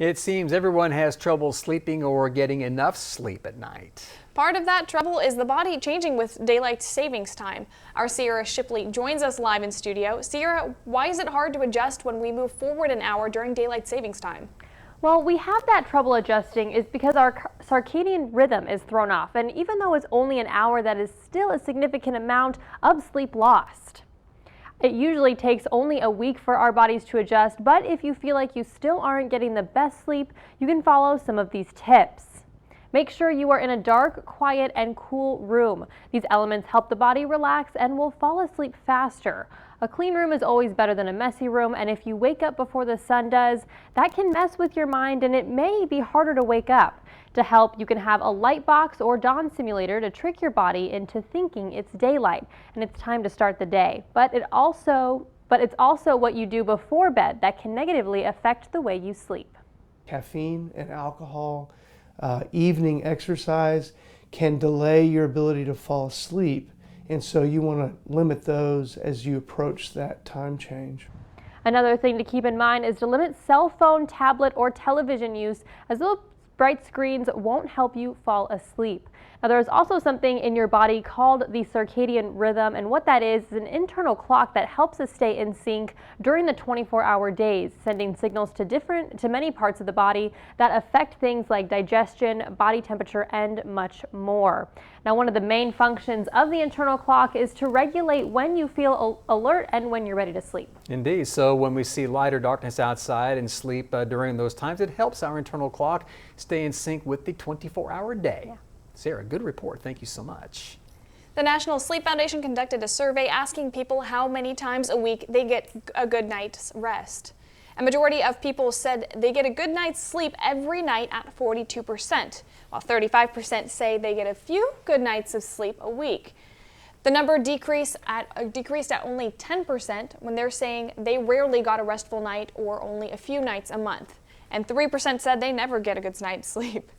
It seems everyone has trouble sleeping or getting enough sleep at night. Part of that trouble is the body changing with daylight savings time. Our Sierra Shipley joins us live in studio. Sierra, why is it hard to adjust when we move forward an hour during daylight savings time? Well, we have that trouble adjusting is because our circadian rhythm is thrown off, and even though it's only an hour, that is still a significant amount of sleep lost. It usually takes only a week for our bodies to adjust, but if you feel like you still aren't getting the best sleep, you can follow some of these tips. Make sure you are in a dark, quiet, and cool room. These elements help the body relax and will fall asleep faster. A clean room is always better than a messy room, and if you wake up before the sun does, that can mess with your mind and it may be harder to wake up. To help, you can have a light box or dawn simulator to trick your body into thinking it's daylight and it's time to start the day. But it's also what you do before bed that can negatively affect the way you sleep. Caffeine and alcohol, evening exercise can delay your ability to fall asleep, and so you want to limit those as you approach that time change. Another thing to keep in mind is to limit cell phone, tablet, or television use, as those bright screens won't help you fall asleep. Now, there is also something in your body called the circadian rhythm, and what that is an internal clock that helps us stay in sync during the 24-hour days, sending signals to many parts of the body that affect things like digestion, body temperature, and much more. Now, one of the main functions of the internal clock is to regulate when you feel alert and when you're ready to sleep. Indeed, so when we see light or darkness outside and sleep during those times, it helps our internal clock stay in sync with the 24-hour day. Yeah. Sarah, good report. Thank you so much. The National Sleep Foundation conducted a survey asking people how many times a week they get a good night's rest. A majority of people said they get a good night's sleep every night at 42%, while 35% say they get a few good nights of sleep a week. The number decreased at only 10% when they're saying they rarely got a restful night or only a few nights a month. And 3% said they never get a good night's sleep.